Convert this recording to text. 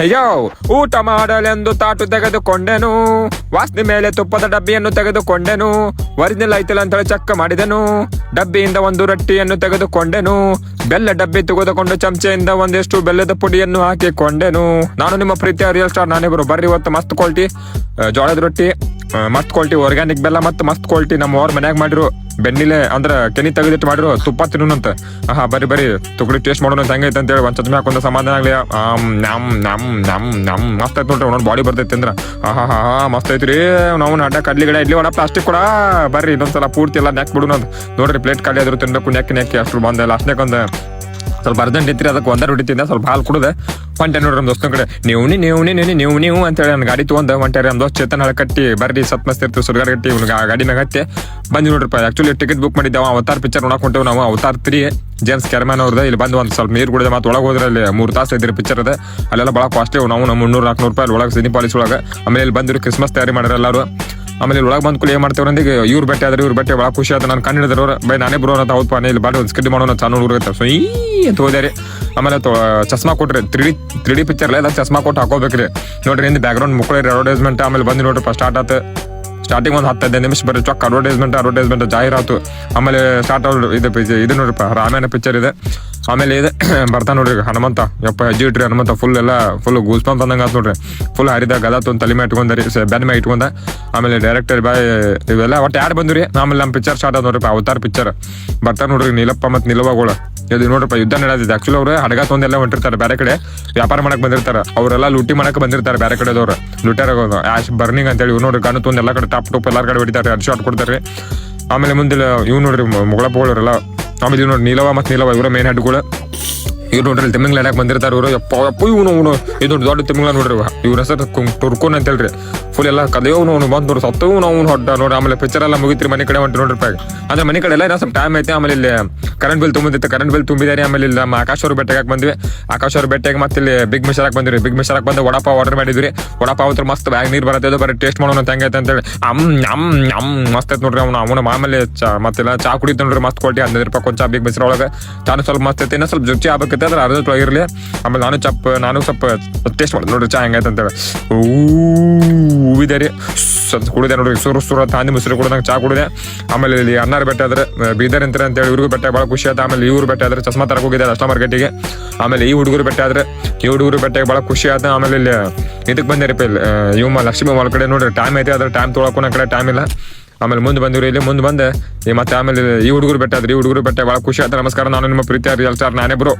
ಅಯ್ಯೋ, ಊಟ ಮಾಡಲೆಂದು ತಾಟು ತೆಗೆದುಕೊಂಡೆನು, ವಾಸನೆ ಮೇಲೆ ತುಪ್ಪದ ಡಬ್ಬಿಯನ್ನು ತೆಗೆದುಕೊಂಡೆನು, ಒರಿಜಿನಲ್ ಐತಲ್ಲ ಅಂತ ಹೇಳಿ ಚೆಕ್ ಮಾಡಿದೆನು, ಡಬ್ಬಿಯಿಂದ ಒಂದು ರೊಟ್ಟಿಯನ್ನು ತೆಗೆದುಕೊಂಡೆನು, ಬೆಲ್ಲ ಡಬ್ಬಿ ತೆಗೆದುಕೊಂಡು ಚಮಚೆಯಿಂದ ಒಂದಿಷ್ಟು ಬೆಲ್ಲದ ಪುಡಿಯನ್ನು ಹಾಕಿಕೊಂಡೆನು. ನಾನು ನಿಮ್ಮ ಪ್ರೀತಿಯ ರಿಯಲ್ ಸ್ಟಾರ್ ನಾನಿಬ್ರು. ಬರ್ರಿ, ಇವತ್ತು ಮಸ್ತ್ ಕ್ವಾಲಿಟಿ ಜೋಳದ ರೊಟ್ಟಿ, ಮಸ್ತ್ ಕ್ವಾಲಿಟಿ ಆರ್ಗ್ಯಾನಿಕ್ ಬೆಲ್ಲ ಮತ್ತು ಮಸ್ತ್ ಕ್ವಾಲಿಟಿ ನಮ್ಮ ಅವ್ರ ಮನ್ಯಾಗ ಮಾಡಿರು ಬೆನ್ನಿಲೆ ಅಂದ್ರ ಕೆನಿ ತೆಗೆದಿಟ್ಟು ಮಾಡಿರು ತುಪ್ಪ ತಿನ್ನೋಣಂತ. ಬರ್ರಿ ತುಕಡಿ ಟೇಸ್ಟ್ ಮಾಡೋಣ ಹೆಂಗೈತೆ ಅಂತೇಳಿ ಒಂದ್ ಚಚ್ಮೆ ಹಾಕೊಂಡ ಸಮಾಧಾನ ಆಗ್ಲಿ. ಮಸ್ತ್ ಐತ್ ನೋಡ್ರಿ, ಒಂದೊಂದು ಬಾಡಿ ಬರ್ತೈತಿ ಅಂದ್ರ ಮಸ್ತ್ ಐತ್ರಿ. ನಾವು ನಾಟ ಕಡ್ಲಿ ಗಿಡ ಇಡ್ಲಿ ಒಡ ಪ್ಲಾಸ್ಟಿಕ್ ಕೂಡ ಬರ್ರಿ ಇನ್ನೊಂದ್ಸಲ ಪೂರ್ತಿ ಎಲ್ಲ ನೆಕ್ ಬಿಡೋಣ. ನೋಡ್ರಿ ಪ್ಲೇಟ್ ಖಾಲಿ ಆದ್ರೂ ತಿನ್ಬೇಕು, ನೆಕ್ಕಿ ಅಷ್ಟು ಬಂದ ಲಾಸ್ಟ್ನಾಗ ಒಂದು ಸ್ವಲ್ಪ ಅರ್ಜೆಂಟ್ ಇತ್ತು, ಅದಕ್ಕೆ ಒಂದೇ ರೊಟ್ಟಿ ತಿಂದ ಸ್ವಲ್ಪ ಹಾಲು ಕುಡಿದೆ ಹೊಂಟೆ ನೋಡ್ರಿ ನಮ್ಮ ದೋಸ್ತನ ಕಡೆ. ನೀವು ಅಂತೇಳಿ ನನ್ನ ಗಾಡಿ ತೊಗೊಂಡು ಹೊಂಟೇರಿ. ನಮ್ಮ ದೋಸ್ತ ಚೇತನ್ ಹಳೆ ಕಟ್ಟಿ ಬರ್ರಿ ಸತ್ ಮಸ್ತ್ ಇರ್ತೀವಿ ಸುರ್ಗಾರ್ ಗಟ್ಟಿ ಗಾಡಿ ಮ್ಯಾಗ ಹತ್ತಿ ಬಂದು ನೋಡ್ರಿಪ್ಪ. ಆಕ್ಚುಲಿ ಟಿಕೆಟ್ ಬುಕ್ ಮಾಡಿದ್ದೇವೆ, ಅವತಾರ್ ಪಿಕ್ಚರ್ ನೋಡಕ್ ಹೊಂಟೇವು ನಾವು. ಅವತಾರ್ 3 ಜೇಮ್ಸ್ ಕ್ಯಾರಮ್ಯಾನ್ ಅವ್ರದ್ದು. ಇಲ್ಲಿ ಬಂದು ಒಂದು ಸ್ವಲ್ಪ ನೀರು ಕುಡಿದೆ ಮತ್ತೆ ಒಳಗೆ ಹೋದ್ರೆ ಅಲ್ಲಿ 3 ತಾಸು ಇದ್ರಿ ಪಿಕ್ಚರ್ ಅದ. ಅಲ್ಲೆಲ್ಲ ಭಾಳ ಕಾಸ್ಟ್ಲಿ ನಾವು 300-400 ರೂಪಾಯಿ ಒಳಗೆ ಸಿನಿ ಪಾಲಿಸ್ ಒಳಗೆ. ಆಮೇಲೆ ಇಲ್ಲಿ ಬಂದಿರು ಕ್ರಿಸ್ಮಸ್ ತಯಾರಿ ಮಾಡ್ಯಾರ ಎಲ್ಲರೂ. ಆಮೇಲೆ ಇಲ್ಲಿ ಒಳಗೆ ಬಂದು ಕೂಲಿ ಏನ್ ಮಾಡ್ತೇವೆ ಅಂದಿಗೆ ಇವ್ರು ಬೆಟ್ಟೆ ಆದ್ರೆ ಇವ್ರು ಬೆಟ್ಟೆ ಭಾಳ ಖುಷಿ ಆದ. ನಾನು ಕಂಡು ಹಿಡಿದ್ರು ಬೈ ನಾನೇ ಬರೋ ಅಂತ ಹೌದಪ್ಪ ಇಲ್ಲಿ ಬಾಡಿ ಒಂದು ಸ್ಕಿಡ್ ಮಾಡೋಣ ಚಾನಲ್ ಹುಡುಗತ್ತೆ ಸೊ ಈ ಅಂತ ಹೋದ್ಯಾರಿ. ಆಮೇಲೆ ಚಸ್ಮಾ ಕೊಟ್ರಿ 3D ಪಿಕ್ಚರ್ ಎಲ್ಲ ಚಸ್ಮಾ ಕೊಟ್ಟು ಹಾಕೋಬೇಕ್ರಿ. ನೋಡ್ರಿ ಹಿಂದೆ ಬ್ಯಾಕ್ ಗ್ರೌಂಡ್ ಮುಕ್ಕಳಿ ಅಡ್ವರ್ಟೈಸ್ಮೆಂಟ್. ಆಮೇಲೆ ಬಂದು ನೋಡ್ರಿ ಸ್ಟಾರ್ಟ್ ಆತ. ಸ್ಟಾರ್ಟಿಂಗ್ ಒಂದು 10-15 ನಿಮಿಷ ಬರ್ರಿ ಚೊಕ್ಕ ಅಡ್ವರ್ಟೈಸ್ಮೆಂಟ್ ಜಾಹೀರಾತು. ಆಮೇಲೆ ಸ್ಟಾರ್ಟ್ ಇದು ನೋಡ್ರಿಪ್ಪ ರಾಮಾಯಣ ಪಿಕ್ಚರ್ ಇದೆ. ಆಮೇಲೆ ಇದೆ ಬರ್ತಾ ನೋಡ್ರಿ ಹನುಮಂತ, ಯಪ್ಪ ಹೆಜ್ಜೆ ಇಟ್ರಿ ಹನುಮಂತ ಫುಲ್ ಗೂಸ್ ಬಂಪ್ ಅಂದಂಗ ಆತ್ ನೋಡ್ರಿ. ಫುಲ್ ಹರಿದ ಗದಾತ್ ಒಂದು ತಲೆ ಮೇಲೆ ಇಟ್ಕೊಂಡ್ರಿ, ಬೆನ್ ಮೇಲೆ ಇಟ್ಕೊಂಡ. ಆಮೇಲೆ ಡೈರೆಕ್ಟರ್ ಬಾಯ್ ಇವೆಲ್ಲ ಒಟ್ಟು ಯಾರು ಬಂದ್ರಿ. ಆಮೇಲೆ ನಮ್ಮ ಪಿಕ್ಚರ್ ಸ್ಟಾರ್ಟ್ ಆದ ನೋಡ್ರಿಪ್ಪ ಅವತಾರ್ ಪಿಕ್ಚರ್. ಬರ್ತಾ ನೋಡ್ರಿ ನೀಲಪ್ಪ ಮತ್ತು ನಿಲುವಗಳು ಇದು ನೋಡ್ರಪ್ಪ ಯುದ್ಧ ನಡೆದಿದೆ. ಆಕ್ಚುಲಿ ಅವ್ರು ಹಡಗ ತೊಂದೆಲ್ಲ ಹೊಂಟಿರ್ತಾರೆ, ಬೇರೆ ಕಡೆ ವ್ಯಾಪಾರ ಮಾಡಕ್ ಬಂದಿರ್ತಾರೆ. ಅವರೆಲ್ಲ ಲೂಟಿ ಮಾಡಕ್ ಬಂದಿರ್ತಾರೆ ಬೇರೆ ಕಡೆದವ್ರು. ಲೂಟ್ಯಾರ ಆಶ್ ಬರ್ನಿಂಗ್ ಅಂತೇಳಿ ಇವ್ ನೋಡ್ರಿ ಗಣ್ಣು ತೊಂದು ಎಲ್ಲ ಕಡೆ ಟಾಪ್ ಎಲ್ಲಾರ ಕಡೆ ಹೊಡಿತಾರೆ, ಅಡ್ ಶಾಟ್ ಕೊಡ್ತಾರೆ. ಆಮೇಲೆ ಮುಂದೆ ಇವ್ ನೋಡ್ರಿ ಮುಗಳಪ್ಪಗಳವರೆಲ್ಲ. ಆಮೇಲೆ ಇವ್ ನೋಡ್ರಿ ನೀಲವ ಮತ್ತು ನೀಲವ ಇವರ ಮೇನ್ ಹೆಡ್ಗಳು. ಇವ್ರು ನೋಡ್ರಿ ತಿಮ್ಮಿಂಗ್ಲ ಎಡಕ್ ಬಂದಿರ್ತಾರೆ ಇವರು. ಯಪ್ಪ ಇವನು ಇದು ದೊಡ್ಡ ತಿಮ್ಮಿಂಗ್ಲ ನೋಡ್ರಿ. ಇವ್ರ ಹೆಸರು ಟುರ್ಕೋನ್ ಅಂತ ಹೇಳ್ರಿ. ಫುಲ್ ಎಲ್ಲ ಕದೆಯವ್ನು ಬಂದ್ ನೋಡ್ರಿ ಸತ್ತವು ನಾವು ಹೊಡ್ಡ ನೋಡ್ರಿ. ಆಮೇಲೆ ಪಿಕ್ಚರ್ ಎಲ್ಲ ಮುಗಿತ್ರಿ, ಮನೆ ಕಡೆ ಹೊಂಟಿ ನೋಡ್ರಿ. ಅಂದ್ರೆ ಮನೆ ಕಡೆ ಎಲ್ಲ ಏನೋ ಸ್ವಲ್ಪ ಟೈಮ್ ಐತೆ. ಆಮೇಲೆ ಇಲ್ಲಿ ಕರೆಂಟ್ ಬಿಲ್ ತುಂಬಿದ್ದೆ, ಕರೆಂಟ್ ಬಿಲ್ ತುಂಬಿದಾರೆ. ಆಮೇಲೆ ಇಲ್ಲಿ ನಮ್ಮ ಆಕಾಶ್ ಅವ್ರ ಬೆಟ್ಟೆಗೆ ಬಂದ್ವಿ. ಆಕಾಶ್ ಅವ್ರ ಬೆಟ್ಟೆಗೆ ಮತ್ತೆ ಇಲ್ಲಿ ಬಿಗ್ ಮಿಶರಾಕ್ ಬಂದಿರಿ. ಬಿಗ್ ಮಿಶರಾಕ್ ಬಂದು ವಡಾಪಾವ್ ಆರ್ಡರ್ ಮಾಡಿದ್ರಿ. ವಡಾಪಾವ್ ಹತ್ರ ಮಸ್ತ್ ಬ್ಯಾಗ್ ನೀರು ಬರತ್ತೆ, ಬರೀ ಟೇಸ್ಟ್ ಮಾಡೋಣ ಹೆಂಗೈತೆ ಅಂತೇಳಿ. ಮಸ್ತ್ ಐತೆ ನೋಡ್ರಿ. ಅವನ ಆಮೇಲೆ ಮತ್ತೆಲ್ಲ ಚಾ ಕುಡಿತ ನೋಡ್ರಿ ಮಸ್ತ್ ಕ್ವಾಲಿಟಿ. 15 ರೂಪಾಯಿ ಕೊಂಚ ಬಿಗ್ ಮಿಶ್ರ ಒಳಗೆ ಚಾನು ಸ್ವಲ್ಪ ಮಸ್ತ್ ಐತೆ. ಇನ್ನೂ ಸ್ವಲ್ಪ ರುಚಿ ಆಗ್ಬೇಕೈತೆ ಅದ್ರ ಅರ್ಧದೊಳಗೆ ಇರಲಿ. ಆಮೇಲೆ ನಾನು ಸ್ವಲ್ಪ ಟೇಸ್ಟ್ ಮಾಡಿದೆ ನೋಡ್ರಿ ಚಾ ಹೆಂಗೈತೆ ಅಂತೇಳಿ. ಹೂವಿದೆ ರೀ ಕುಡಿದೆ ನೋಡ್ರಿ. ಸುರು ತಾಂದಿ ಮುಸುರು ಕುಡಿದಂಗೆ ಚಾ ಕುಡಿದೆ. ಆಮೇಲೆ ಇಲ್ಲಿ ಅನ್ನಾರ ಬೆಟ್ಟ ಆದ್ರೆ ಬೀದರ್ ಅಂತೇಳಿ ಇವ್ರಿಗೂ ಬೆಟ್ಟ ಭಾಳ ಖುಷಿ ಆಯ್ತು. ಆಮೇಲೆ ಇವ್ರು ಬೆಟ್ಟ ಆದ್ರೆ ಚಸ್ಮಾ ತರಕ್ ಹೋಗಿದೆ ಅಷ್ಟ ಮಾರ್ಕೆಟಿಗೆ. ಆಮೇಲೆ ಈ ಹುಡುಗರು ಬೆಟ್ಟ ಆದ್ರೆ ಈ ಹುಡುಗರು ಬೆಟ್ಟಗೆ ಭಾಳ ಖುಷಿ ಆಯ್ತು. ಆಮೇಲೆ ಇಲ್ಲಿ ಇದಕ್ಕೆ ಬಂದಿರಪ್ಪ ಇಲ್ಲಿ ಲಕ್ಷ್ಮೀ ಮಾಲ್ ಕಡೆ ನೋಡ್ರಿ ಟೈಮ್ ಐತೆ, ಅದ್ರ ಟೈಮ್ ತೊಗೊಳಕ್ಕೂ ಕಡೆ ಟೈಮ್ ಇಲ್ಲ. ಆಮೇಲೆ ಮುಂದೆ ಬಂದಿವ್ರಿ, ಇಲ್ಲಿ ಮುಂದೆ ಬಂದೆ ಮತ್ತೆ ಆಮೇಲೆ ಈ ಹುಡುಗರು ಬೆಟ್ಟ ಆದ್ರೆ ಈ ಹುಡುಗರು ಬೆಟ್ಟ ಭಾಳ ಖುಷಿ ಆಯ್ತು. ನಮಸ್ಕಾರ, ನಾನು ನಿಮ್ಮ ಪ್ರೀತಿಯ ರಿಯಲ್ ಸ್ಟಾರ್ ನಾನೇ ಬ್ರೋ.